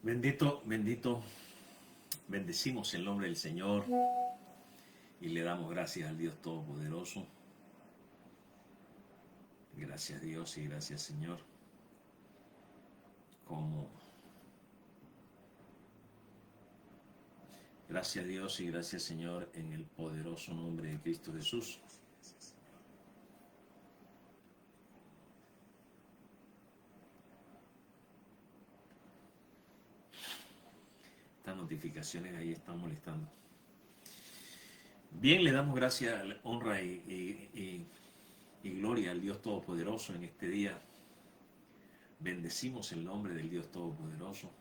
Bendito, bendito, bendecimos el nombre del Señor y le damos gracias al Dios Todopoderoso. Gracias Dios y gracias Señor. Como gracias Dios y gracias Señor en el poderoso nombre de Cristo Jesús. Estas notificaciones ahí están molestando. Bien, le damos gracias, honra y gloria al Dios Todopoderoso en este día. Bendecimos el nombre del Dios Todopoderoso.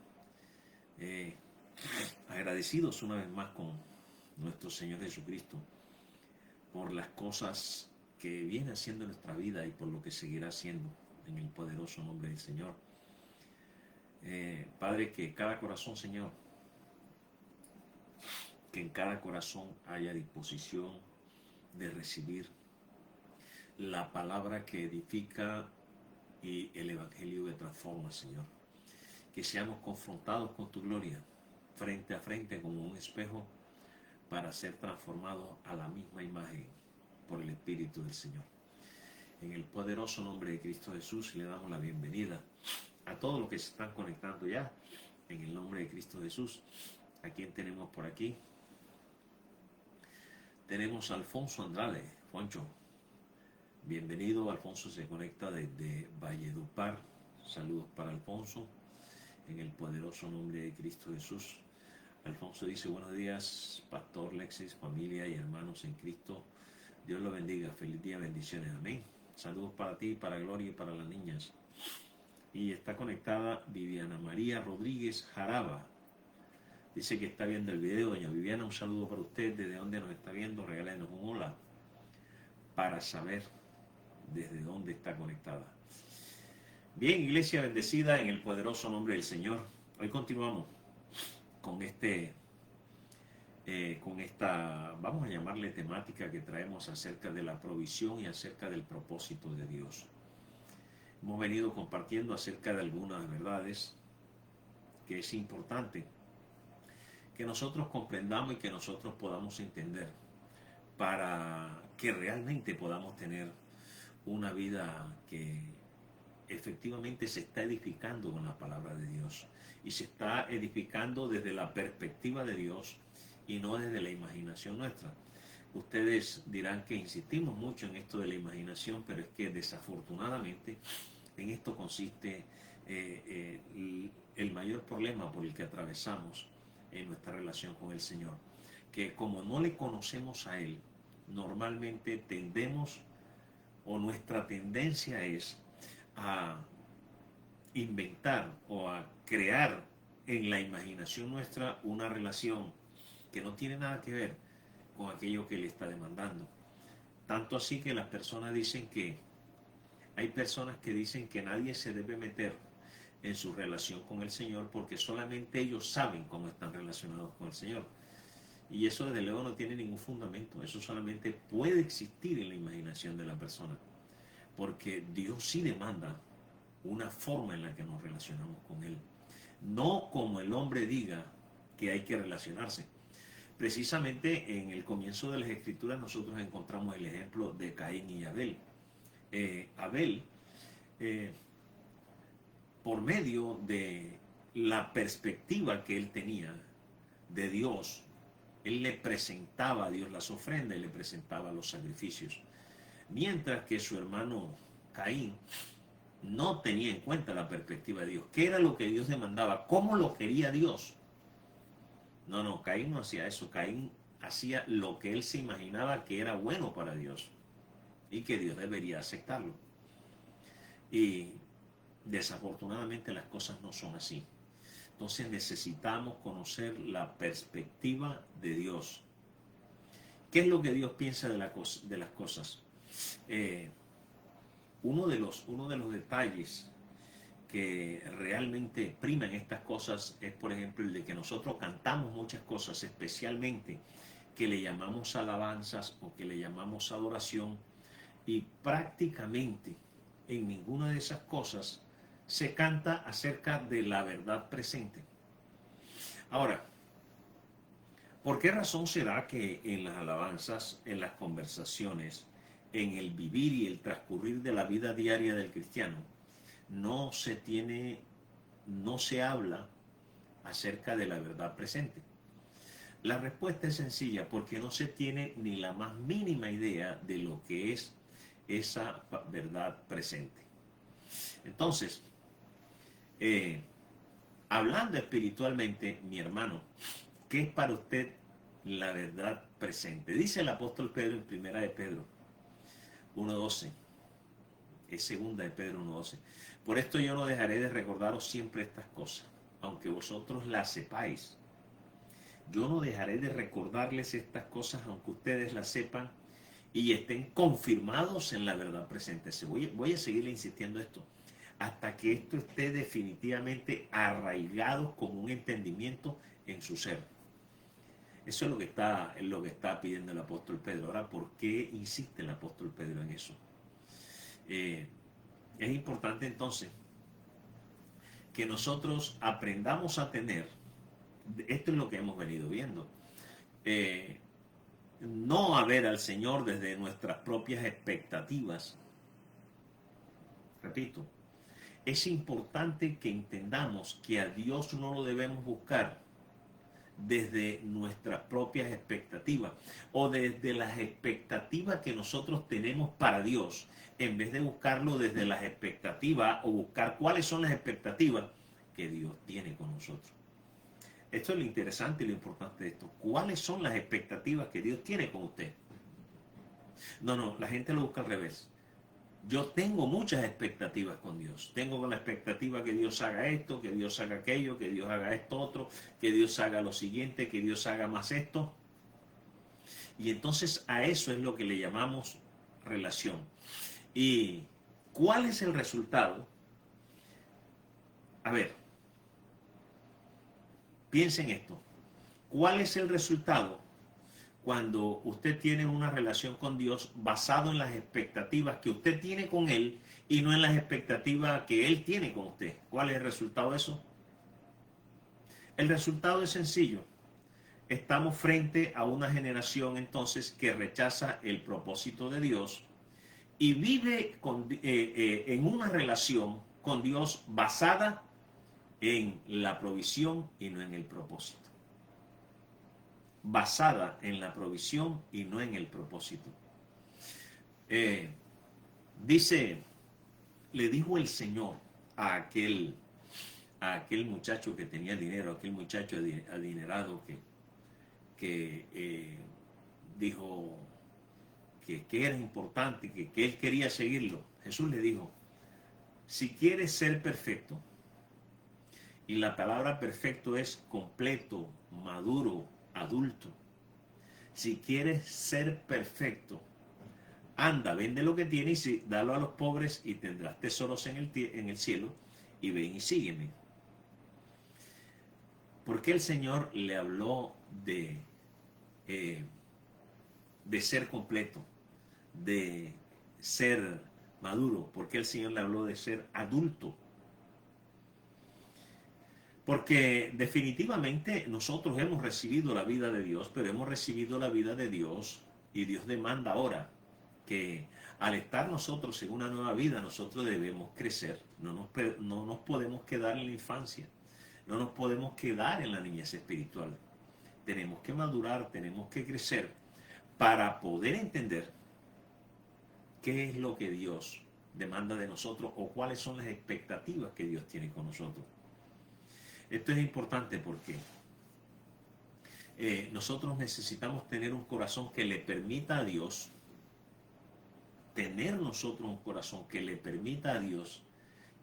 Agradecidos una vez más con nuestro Señor Jesucristo por las cosas que viene haciendo en nuestra vida y por lo que seguirá haciendo en el poderoso nombre del Señor. Padre, que cada corazón, Señor, que en cada corazón haya disposición de recibir la palabra que edifica y el evangelio que transforma, Señor. Que seamos confrontados con tu gloria, frente a frente como un espejo, para ser transformados a la misma imagen por el Espíritu del Señor. En el poderoso nombre de Cristo Jesús le damos la bienvenida a todos los que se están conectando ya, en el nombre de Cristo Jesús. ¿A quién tenemos por aquí? Tenemos a Alfonso Andrade. Foncho, bienvenido. Alfonso se conecta desde Valledupar. Saludos para Alfonso, en el poderoso nombre de Cristo Jesús. Alfonso dice: buenos días, Pastor Lexis, familia y hermanos en Cristo. Dios lo bendiga. Feliz día, bendiciones. Amén. Saludos para ti, para Gloria y para las niñas. Y está conectada Viviana María Rodríguez Jaraba. Dice que está viendo el video. Doña Viviana, un saludo para usted. ¿Desde dónde nos está viendo? Regálenos un hola para saber desde dónde está conectada. Bien, iglesia bendecida en el poderoso nombre del Señor. Hoy continuamos con esta, vamos a llamarle temática que traemos acerca de la provisión y acerca del propósito de Dios. Hemos venido compartiendo acerca de algunas verdades que es importante que nosotros comprendamos y que nosotros podamos entender para que realmente podamos tener una vida que efectivamente se está edificando con la palabra de Dios y se está edificando desde la perspectiva de Dios y no desde la imaginación nuestra. Ustedes dirán que insistimos mucho en esto de la imaginación, pero es que desafortunadamente en esto consiste el mayor problema por el que atravesamos en nuestra relación con el Señor, que como no le conocemos a Él, normalmente tendemos, o nuestra tendencia es a inventar o a crear en la imaginación nuestra una relación que no tiene nada que ver con aquello que Él está demandando. Tanto así que las personas dicen que hay personas que dicen que nadie se debe meter en su relación con el Señor porque solamente ellos saben cómo están relacionados con el Señor. Y eso desde luego no tiene ningún fundamento. Eso solamente puede existir en la imaginación de la persona, porque Dios sí demanda una forma en la que nos relacionamos con Él, no como el hombre diga que hay que relacionarse. Precisamente en el comienzo de las Escrituras nosotros encontramos el ejemplo de Caín y Abel. Abel, por medio de la perspectiva que él tenía de Dios, él le presentaba a Dios las ofrendas y le presentaba los sacrificios, mientras que su hermano Caín no tenía en cuenta la perspectiva de Dios. ¿Qué era lo que Dios demandaba? ¿Cómo lo quería Dios? No, Caín no hacía eso. Caín hacía lo que él se imaginaba que era bueno para Dios y que Dios debería aceptarlo. Y desafortunadamente las cosas no son así. Entonces necesitamos conocer la perspectiva de Dios. ¿Qué es lo que Dios piensa de las cosas? Uno de los detalles que realmente priman estas cosas es, por ejemplo, el de que nosotros cantamos muchas cosas, especialmente que le llamamos alabanzas o que le llamamos adoración, y prácticamente en ninguna de esas cosas se canta acerca de la verdad presente. Ahora, ¿por qué razón será que en las alabanzas, en las conversaciones, en el vivir y el transcurrir de la vida diaria del cristiano, no se habla acerca de la verdad presente? La respuesta es sencilla, porque no se tiene ni la más mínima idea de lo que es esa verdad presente. Entonces, hablando espiritualmente, mi hermano, ¿qué es para usted la verdad presente? Dice el apóstol Pedro en primera de Pedro 1:12, es segunda de Pedro 1:12. Por esto yo no dejaré de recordaros siempre estas cosas, aunque vosotros las sepáis. Yo no dejaré de recordarles estas cosas, aunque ustedes las sepan y estén confirmados en la verdad presente. Voy a seguirle insistiendo esto, hasta que esto esté definitivamente arraigado con un entendimiento en su ser. Eso es lo que está pidiendo el apóstol Pedro. Ahora, ¿por qué insiste el apóstol Pedro en eso? Es importante entonces que nosotros aprendamos a tener, esto es lo que hemos venido viendo, no a ver al Señor desde nuestras propias expectativas. Repito, es importante que entendamos que a Dios no lo debemos buscar desde nuestras propias expectativas o desde las expectativas que nosotros tenemos para Dios, en vez de buscarlo desde las expectativas o buscar cuáles son las expectativas que Dios tiene con nosotros. Esto es lo interesante y lo importante de esto. ¿Cuáles son las expectativas que Dios tiene con usted? No, la gente lo busca al revés. Yo tengo muchas expectativas con Dios. Tengo la expectativa que Dios haga esto, que Dios haga aquello, que Dios haga esto otro, que Dios haga lo siguiente, que Dios haga más esto. Y entonces a eso es lo que le llamamos relación. ¿Y cuál es el resultado? A ver, piensen esto. ¿Cuál es el resultado cuando usted tiene una relación con Dios basado en las expectativas que usted tiene con Él y no en las expectativas que Él tiene con usted? ¿Cuál es el resultado de eso? El resultado es sencillo. Estamos frente a una generación entonces que rechaza el propósito de Dios y vive en una relación con Dios basada en la provisión y no en el propósito. Basada en la provisión y no en el propósito. Le dijo el Señor a aquel muchacho que tenía dinero, aquel muchacho adinerado que dijo que era importante, que él quería seguirlo. Jesús le dijo, si quieres ser perfecto, y la palabra perfecto es completo, maduro, adulto. Si quieres ser perfecto, anda, vende lo que tienes y dalo a los pobres y tendrás tesoros en el cielo, y ven y sígueme. ¿Por qué el Señor le habló de ser completo, de ser maduro? ¿Por qué el Señor le habló de ser adulto? Porque definitivamente nosotros hemos recibido la vida de Dios, pero hemos recibido la vida de Dios y Dios demanda ahora que al estar nosotros en una nueva vida, nosotros debemos crecer. No nos podemos quedar en la infancia, no nos podemos quedar en la niñez espiritual. Tenemos que madurar, tenemos que crecer para poder entender qué es lo que Dios demanda de nosotros o cuáles son las expectativas que Dios tiene con nosotros. Esto es importante porque nosotros necesitamos tener un corazón que le permita a Dios, tener nosotros un corazón que le permita a Dios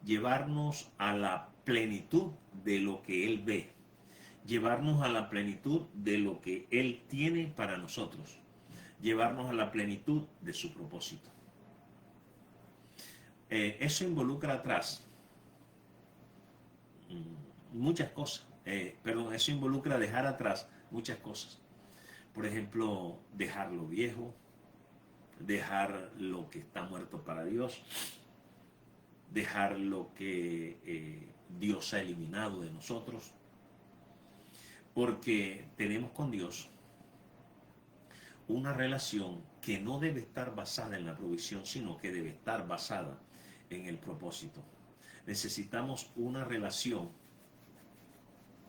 llevarnos a la plenitud de lo que Él ve, llevarnos a la plenitud de lo que Él tiene para nosotros, llevarnos a la plenitud de su propósito. Eso involucra atrás muchas cosas, eso involucra dejar atrás muchas cosas. Por ejemplo, dejar lo viejo, dejar lo que está muerto para Dios, dejar lo que Dios ha eliminado de nosotros, porque tenemos con Dios una relación que no debe estar basada en la provisión, sino que debe estar basada en el propósito. Necesitamos una relación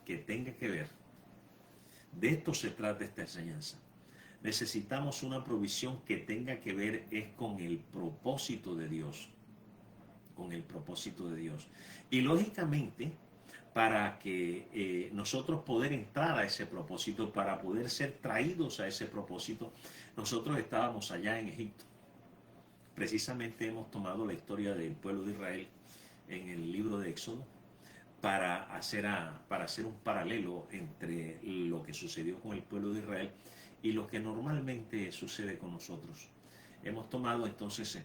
que tenga que ver, de esto se trata esta enseñanza. Necesitamos una provisión que tenga que ver es con el propósito de Dios, con el propósito de Dios. Y lógicamente, para que nosotros poder entrar a ese propósito, para poder ser traídos a ese propósito, nosotros estábamos allá en Egipto. Precisamente hemos tomado la historia del pueblo de Israel en el libro de Éxodo para hacer un paralelo entre lo que sucedió con el pueblo de Israel y lo que normalmente sucede con nosotros. Hemos tomado entonces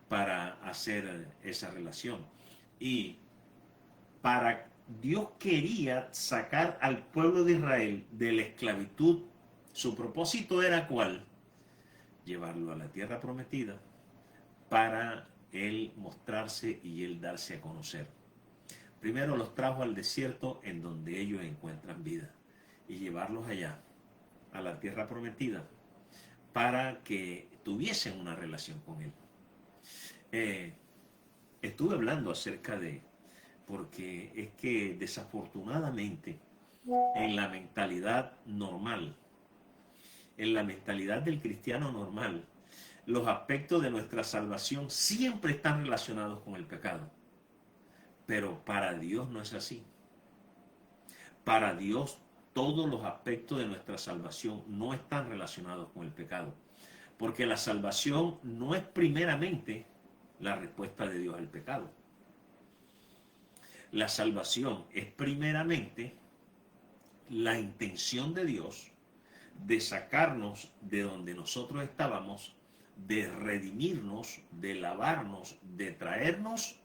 para hacer esa relación. Y Dios quería sacar al pueblo de Israel de la esclavitud. Su propósito era ¿cuál? Llevarlo a la tierra prometida para Él mostrarse y Él darse a conocer. Primero los trajo al desierto en donde ellos encuentran vida y llevarlos allá, a la tierra prometida, para que tuviesen una relación con Él. Estuve hablando acerca de, porque es que desafortunadamente en la mentalidad normal, en la mentalidad del cristiano normal, los aspectos de nuestra salvación siempre están relacionados con el pecado. Pero para Dios no es así. Para Dios todos los aspectos de nuestra salvación no están relacionados con el pecado. Porque la salvación no es primeramente la respuesta de Dios al pecado. La salvación es primeramente la intención de Dios de sacarnos de donde nosotros estábamos, de redimirnos, de lavarnos, de traernos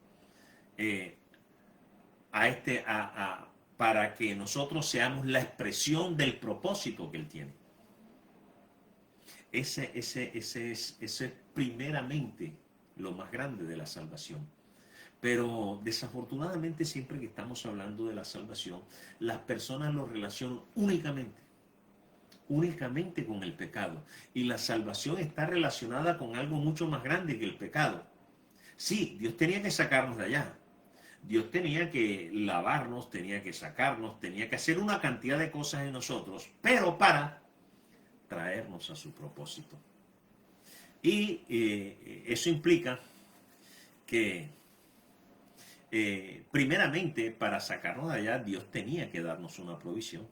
para que nosotros seamos la expresión del propósito que Él tiene. Ese es primeramente lo más grande de la salvación. Pero desafortunadamente siempre que estamos hablando de la salvación, las personas lo relacionan únicamente con el pecado. Y la salvación está relacionada con algo mucho más grande que el pecado. Sí, Dios tenía que sacarnos de allá. Dios tenía que lavarnos, tenía que sacarnos, tenía que hacer una cantidad de cosas en nosotros, pero para traernos a su propósito. Y eso implica que primeramente para sacarnos de allá Dios tenía que darnos una provisión.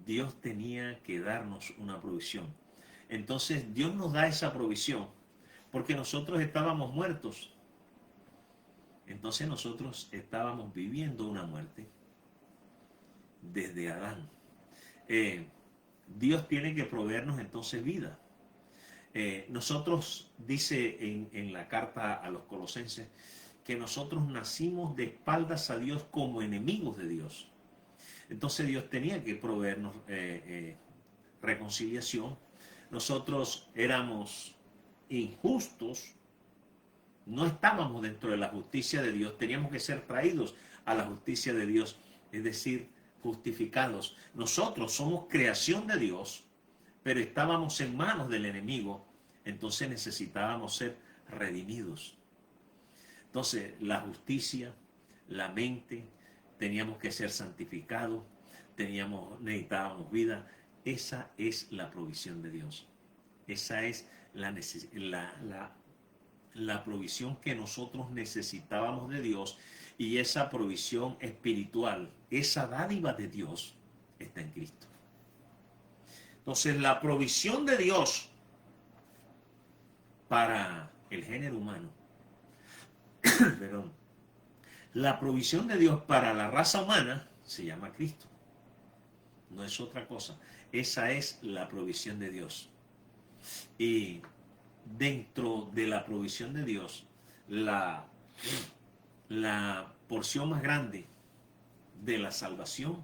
Dios tenía que darnos una provisión. Entonces Dios nos da esa provisión porque nosotros estábamos muertos. Entonces nosotros estábamos viviendo una muerte desde Adán. Dios tiene que proveernos entonces vida. Nosotros, dice en la carta a los Colosenses, que nosotros nacimos de espaldas a Dios como enemigos de Dios. Entonces Dios tenía que proveernos reconciliación. Nosotros éramos injustos, no estábamos dentro de la justicia de Dios, teníamos que ser traídos a la justicia de Dios, es decir, justificados. Nosotros somos creación de Dios, pero estábamos en manos del enemigo, entonces necesitábamos ser redimidos. Entonces, la justicia, la mente, teníamos que ser santificados, necesitábamos vida. Esa es la provisión de Dios. Esa es la provisión que nosotros necesitábamos de Dios, y esa provisión espiritual, esa dádiva de Dios, está en Cristo. Entonces, la provisión de Dios para el género humano, perdón, la provisión de Dios para la raza humana se llama Cristo. No es otra cosa. Esa es la provisión de Dios. Y dentro de la provisión de Dios, la porción más grande de la salvación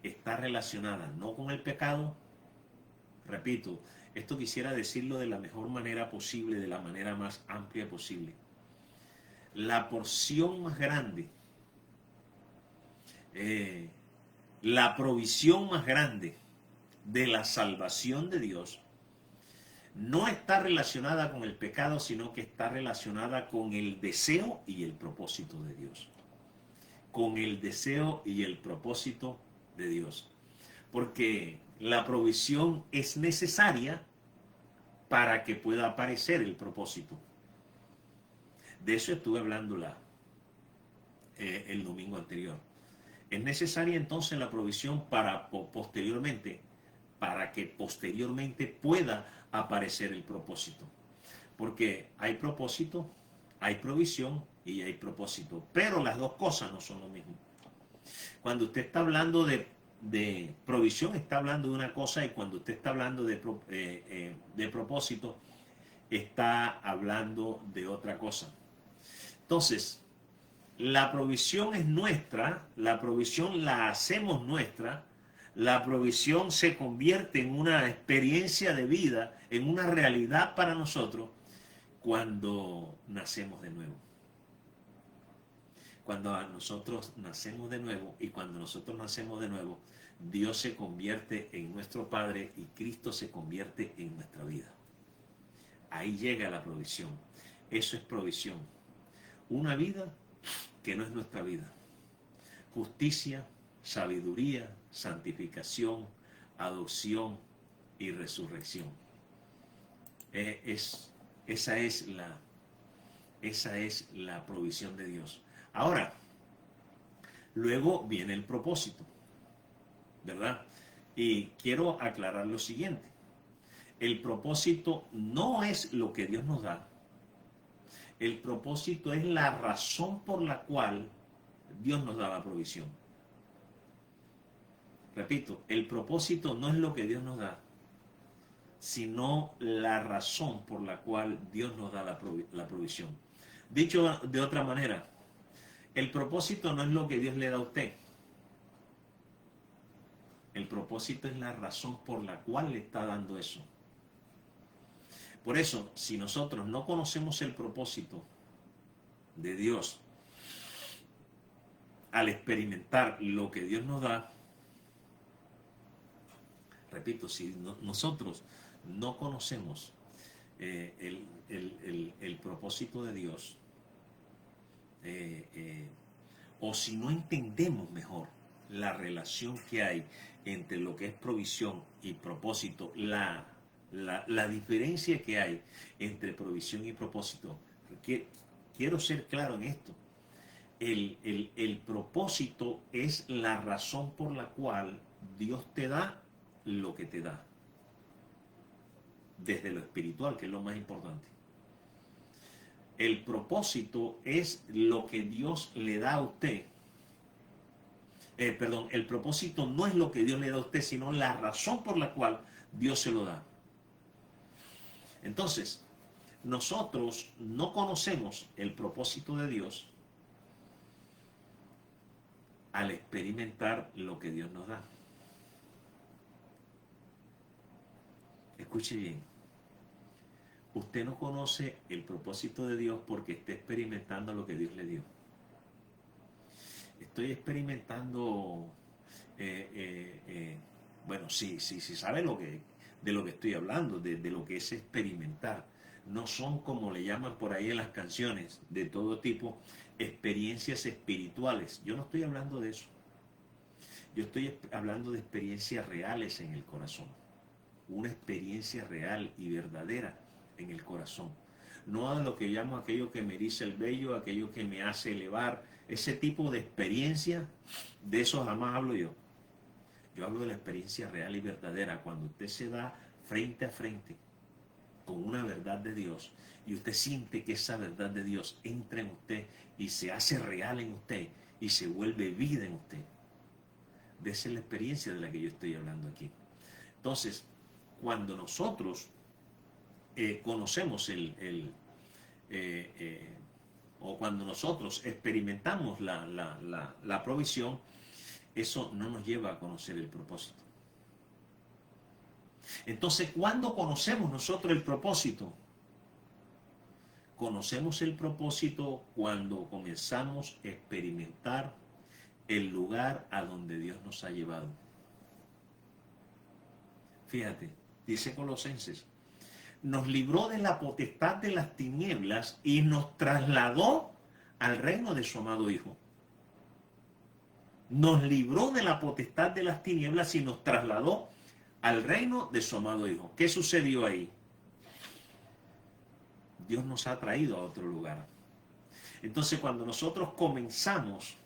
está relacionada no con el pecado. Repito, esto quisiera decirlo de la mejor manera posible, de la manera más amplia posible. La porción más grande, la provisión más grande de la salvación de Dios no está relacionada con el pecado, sino que está relacionada con el deseo y el propósito de Dios. Con el deseo y el propósito de Dios. Porque la provisión es necesaria para que pueda aparecer el propósito. De eso estuve hablando el domingo anterior. Es necesaria entonces la provisión para que posteriormente pueda aparecer el propósito. Porque hay propósito, hay provisión y hay propósito. Pero las dos cosas no son lo mismo. Cuando usted está hablando de provisión, está hablando de una cosa, y cuando usted está hablando de propósito, está hablando de otra cosa. Entonces, la provisión es nuestra, la provisión la hacemos nuestra, la provisión se convierte en una experiencia de vida, en una realidad para nosotros cuando nacemos de nuevo. Cuando nosotros nacemos de nuevo, y cuando nosotros nacemos de nuevo, Dios se convierte en nuestro Padre y Cristo se convierte en nuestra vida. Ahí llega la provisión. Eso es provisión. Una vida que no es nuestra vida. Justicia, sabiduría, santificación, adopción y resurrección. Esa es la provisión de Dios. Ahora, luego viene el propósito, ¿verdad? Y quiero aclarar lo siguiente. El propósito no es lo que Dios nos da. El propósito es la razón por la cual Dios nos da la provisión. Repito, el propósito no es lo que Dios nos da, sino la razón por la cual Dios nos da la provisión. Dicho de otra manera, el propósito no es lo que Dios le da a usted. El propósito es la razón por la cual le está dando eso. Por eso, si nosotros no conocemos el propósito de Dios, al experimentar lo que Dios nos da, repito, si nosotros no conocemos el propósito de Dios, o si no entendemos mejor la relación que hay entre lo que es provisión y propósito, la diferencia que hay entre provisión y propósito, quiero ser claro en esto. El propósito es la razón por la cual Dios te da lo que te da, desde lo espiritual, que es lo más importante. El propósito es lo que Dios le da a usted. El propósito no es lo que Dios le da a usted, sino la razón por la cual Dios se lo da. Entonces, nosotros no conocemos el propósito de Dios al experimentar lo que Dios nos da. Escuche bien. Usted no conoce el propósito de Dios porque está experimentando lo que Dios le dio. Estoy experimentando, bueno, sí sabe de lo que estoy hablando, de lo que es experimentar. No son, como le llaman por ahí en las canciones, de todo tipo, experiencias espirituales. Yo no estoy hablando de eso. Yo estoy hablando de experiencias reales en el corazón. Una experiencia real y verdadera en el corazón. no a lo que llamo aquello que me eriza el vello, aquello que me hace elevar, ese tipo de experiencia, de eso jamás hablo yo. Yo hablo de la experiencia real y verdadera, cuando usted se da frente a frente con una verdad de Dios y usted siente que esa verdad de Dios entra en usted y se hace real en usted y se vuelve vida en usted. De esa es la experiencia de la que yo estoy hablando aquí. Entonces, cuando nosotros conocemos o cuando nosotros experimentamos la provisión, eso no nos lleva a conocer el propósito. Entonces, ¿cuándo conocemos nosotros el propósito? Conocemos el propósito cuando comenzamos a experimentar el lugar a donde Dios nos ha llevado. Fíjate, dice Colosenses, nos libró de la potestad de las tinieblas y nos trasladó al reino de su amado Hijo. Nos libró de la potestad de las tinieblas y nos trasladó al reino de su amado Hijo. ¿Qué sucedió ahí? Dios nos ha traído a otro lugar. Entonces, cuando nosotros comenzamos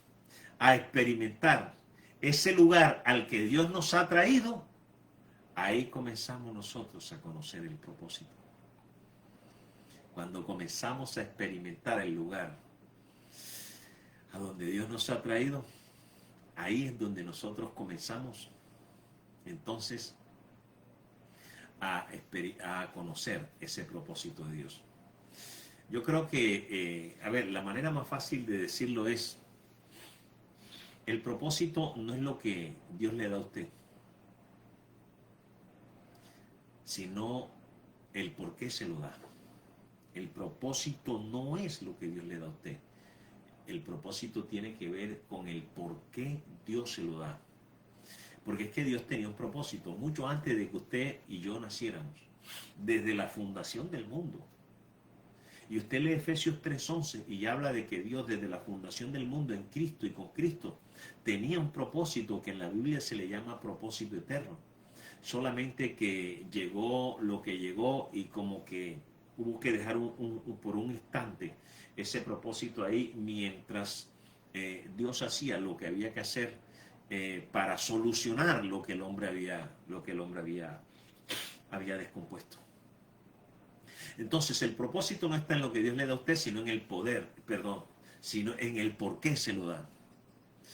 a experimentar ese lugar al que Dios nos ha traído, ahí comenzamos nosotros a conocer el propósito. Cuando comenzamos a experimentar el lugar a donde Dios nos ha traído, ahí es donde nosotros comenzamos entonces a conocer ese propósito de Dios. Yo creo que, la manera más fácil de decirlo es, el propósito no es lo que Dios le da a usted, sino el por qué se lo da. El propósito no es lo que Dios le da a usted. El propósito tiene que ver con el por qué Dios se lo da. Porque es que Dios tenía un propósito mucho antes de que usted y yo naciéramos, desde la fundación del mundo. Y usted lee Efesios 3:11 y habla de que Dios desde la fundación del mundo en Cristo y con Cristo tenía un propósito que en la Biblia se le llama propósito eterno. Solamente que llegó lo que llegó y como que hubo que dejar por un instante ese propósito ahí mientras Dios hacía lo que había que hacer para solucionar lo que el hombre había descompuesto. Entonces el propósito no está en lo que Dios le da a usted, sino en el sino en el por qué se lo da.